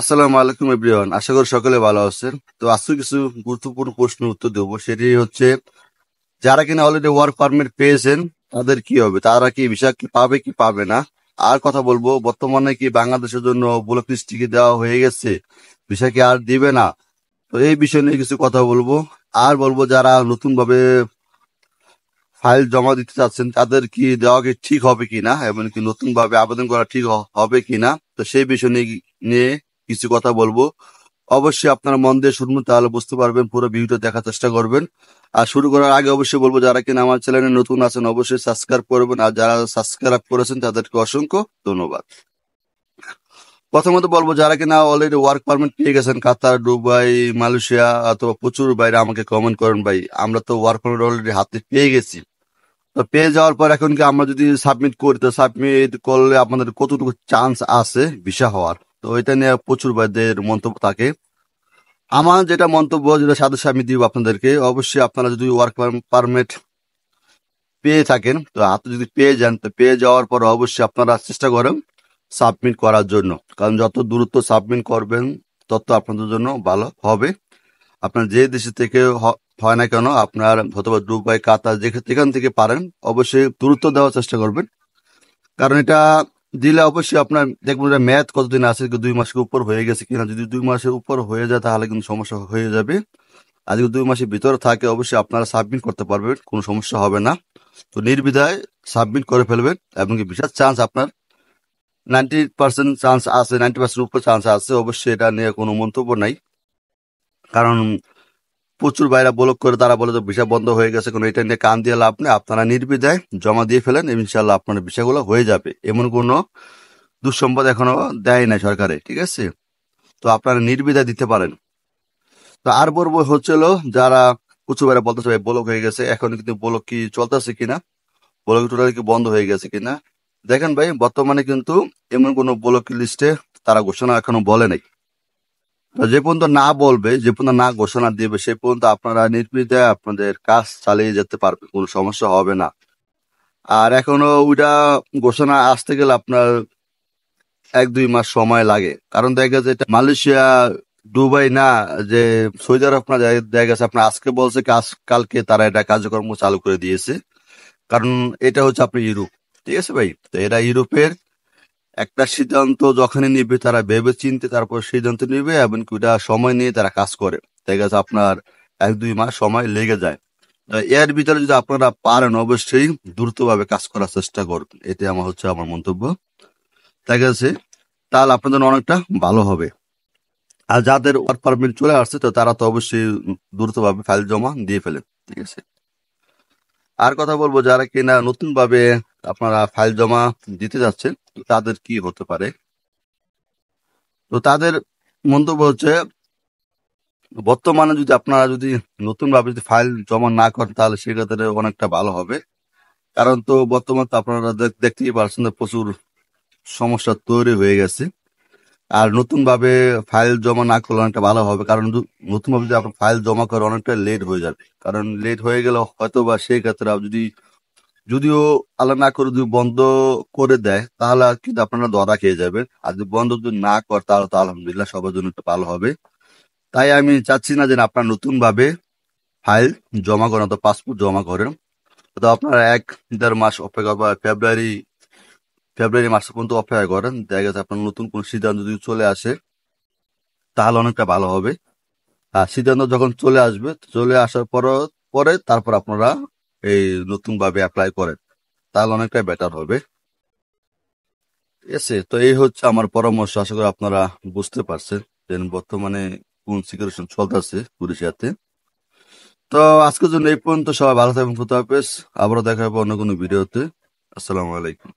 আসসালামু আলাইকুম এভরিওয়ান, আশা করি সকলে ভালো আছেন। তো আজকে কিছু গুরুত্বপূর্ণ প্রশ্নের উত্তর দেবো। সেটি হচ্ছে, যারা কিনা অলরেডি ওয়ার্ক পারমিট পেয়েছেন তাদের কি হবে, তারা কি ভিসা কি পাবে কি পাবে না। আর কথা বলবো, বর্তমানে কি বাংলাদেশের জন্য ব্লক লিস্ট কি দেওয়া হয়ে গেছে, ভিসা কি আর দিবে না। তো এই বিষয় নিয়ে কিছু কথা বলবো। আর বলবো, যারা নতুন ভাবে ফাইল জমা দিতে চাচ্ছেন তাদের কি দেওয়া কি ঠিক হবে কিনা, এবং কি নতুন ভাবে আবেদন করা ঠিক হবে কিনা। তো সেই বিষয় নিয়ে কিছু কথা বলবো। অবশ্যই আপনারা মন দিয়ে শুনবেন, তাহলে বুঝতে পারবেন। পুরো ভিডিওটা দেখার চেষ্টা করবেন। আর শুরু করার আগে অবশ্যই বলবো, যারা কিনা আমার চ্যানেলে নতুন আছেন অবশ্যই সাবস্ক্রাইব করবেন, আর যারা সাবস্ক্রাইব করেছেন তাদেরকে অসংখ্য ধন্যবাদ। প্রথমত বলবো, যারা কিনা অলরেডি ওয়ার্ক পারমিট পেয়ে গেছেন, কাতার, দুবাই, মালয়েশিয়া অথবা প্রচুর বাইরে আমাকে কমেন্ট করেন, ভাই আমরা তো ওয়ার্ক পারমিট অলরেডি হাতে পেয়ে গেছি। তো পেয়ে যাওয়ার পর এখন কি আমরা যদি সাবমিট করি, তো সাবমিট করলে আপনাদের কতটুকু চান্স আছে ভিসা হওয়ার। তো এটা নিয়ে প্রচুর ভাইদের মন্তব্য থাকে। আমার যেটা মন্তব্য, যেটা সাজেশন আমি দিব আপনাদেরকে, অবশ্যই আপনারা যদি ওয়ার্ক পারমিট পেয়ে থাকেন, তো হাতে যদি পেয়ে যান, তো পেয়ে যাওয়ার পর অবশ্যই আপনারা চেষ্টা করেন সাবমিট করার জন্য। কারণ যত দ্রুত সাবমিট করবেন তত আপনাদের জন্য ভালো হবে। আপনার যে দেশে থেকে হয় না কেন, আপনার অথবা দুবাই, কাতার, যেখান থেকে পারেন অবশ্যই দ্রুত দেওয়ার চেষ্টা করবেন। কারণ এটা দিলে অবশ্যই আপনার দেখবেন যে মেয়াদ কতদিন আছে, 2 মাসের উপর হয়ে গেছে কিনা। যদি 2 মাসের উপর হয়ে যায় তাহলে কিন্তু সমস্যা হয়ে যাবে। আর যদি 2 মাসের ভিতরে থাকে অবশ্যই আপনারা সাবমিট করতে পারবেন, কোনো সমস্যা হবে না। তো নির্দ্বিধায় সাবমিট করে ফেলবেন, এবং কি ভিসার চান্স আপনার 90% চান্স আছে, 90% উপর চান্স আছে। অবশ্যই এটা নিয়ে কোনো মন্তব্য নাই। কারণ প্রচুর বাইরা ব্লক করে তারা বলে যে ভিসা বন্ধ হয়ে গেছে, কোনো এটা নিয়ে কান দিয়ে লাভ নেই। আপনারা নির্দ্বিধায় জমা দিয়ে ফেলেন, ইনশাল্লাহ আপনার ভিসাগুলো হয়ে যাবে। এমন কোনো দুঃসম্বাদ এখনো দেয় নাই সরকারে, ঠিক আছে। তো আপনারা নির্দ্বিধায় দিতে পারেন। তো আর বলবো হচ্ছিল, যারা প্রচুর বাইরে বলতেছে ভাই ব্লক হয়ে গেছে, এখন কিন্তু ব্লক কি চলতেছে কিনা, ব্লক টোটালি কি বন্ধ হয়ে গেছে কিনা। দেখেন ভাই, বর্তমানে কিন্তু এমন কোনো ব্লক লিস্টে তারা ঘোষণা এখনো বলে নাই। তো যে পর্যন্ত না বলবে, যে পর্যন্ত না ঘোষণা দিবে, সে পর্যন্ত আপনারা নির্দ্বিধায় আপনাদের কাজ চালিয়ে যেতে পারবেন, কোনো সমস্যা হবে না। আর এখনো ওইটা ঘোষণা আসতে গেলে আপনার 1-2 মাস সময় লাগে। কারণ দেখা যায় এটা মালয়েশিয়া, দুবাই না, যে সৌদি আরব না, দেখা গেছে আপনার আজকে বলছে কালকে তারা এটা কার্যক্রম চালু করে দিয়েছে। কারণ এটা হচ্ছে আপনার ইউরোপ, ঠিক আছে ভাই। তো এরা ইউরোপের একটা সিদ্ধান্ত যখনই নিবে তারা ভেবে চিনতে তারপর সিদ্ধান্ত নিবে, এবং ওইটা সময় নিয়ে তারা কাজ করে। দেখা গেছে আপনার 1-2 মাস সময় লেগে যায়। তো এর ভিতরে যদি আপনারা পারেন অবশ্যই দ্রুতভাবে কাজ করার চেষ্টা করবেন, এতে আমার মন্তব্য। দেখা গেছে তাহলে আপনাদের জন্য অনেকটা ভালো হবে। আর যাদের ওয়ার্ক পারমিট চলে আসছে, তো তারা তো অবশ্যই দ্রুতভাবে ফাইল জমা দিয়ে ফেলে, ঠিক আছে। আর কথা বলবো, যারা কিনা নতুন ভাবে আপনারা ফাইল জমা দিতে যাচ্ছেন, তো তাদের কি হতে পারে। তো তাদের মন্তব্য হচ্ছে, বর্তমানে যদি আপনারা যদি নতুন ভাবে যদি ফাইল জমা না করেন তাহলে সেক্ষেত্রে অনেকটা ভালো হবে। কারণ তো বর্তমানে তো আপনারা দেখতেই পারছেন যে প্রচুর সমস্যা তৈরি হয়ে গেছে। আর নতুন ভাবে ফাইল জমা না করলে অনেকটা ভালো হবে। কারণ নতুন ভাবে যদি আপনার ফাইল জমা করে অনেকটা লেট হয়ে যাবে। কারণ লেট হয়ে গেলে হয়তো বা সেই ক্ষেত্রে যদিও আল্লাহ না করে যদি বন্ধ করে দেয়, তাহলে আর কিন্তু আপনারা ধরা খেয়ে যাবেন। আর যদি বন্ধ যদি না করে তাহলে তো আলহামদুলিল্লাহ সবার জন্য একটু ভালো হবে। তাই আমি চাচ্ছি না যে আপনার নতুন ভাবে ফাইল জমা করেন, তো পাসপোর্ট জমা করেন। তো আপনারা 1-1.5 মাস অপেক্ষা বা ফেব্রুয়ারি মাস পর্যন্ত অপেক্ষা করেন। দেখা গেছে আপনার নতুন কোন সিদ্ধান্ত যদি চলে আসে তাহলে অনেকটা ভালো হবে। আর সিদ্ধান্ত যখন চলে আসবে, চলে আসার পরে তারপর আপনারা এই নতুন ভাবে অ্যাপ্লাই করেন, তাহলে অনেকটা বেটার হবে, ঠিক আছে। তো এই হচ্ছে আমার পরামর্শ। আশা করি আপনারা বুঝতে পারছেন যে বর্তমানে কোন সিচুয়েশন চলতেছে পুলিশিয়াতে। তো আজকের জন্য এই পর্যন্ত। সবাই ভালো থাকবেন, খুদা হাফেজ। আবারও দেখা হবে অন্য কোনো ভিডিওতে। আসসালামু আলাইকুম।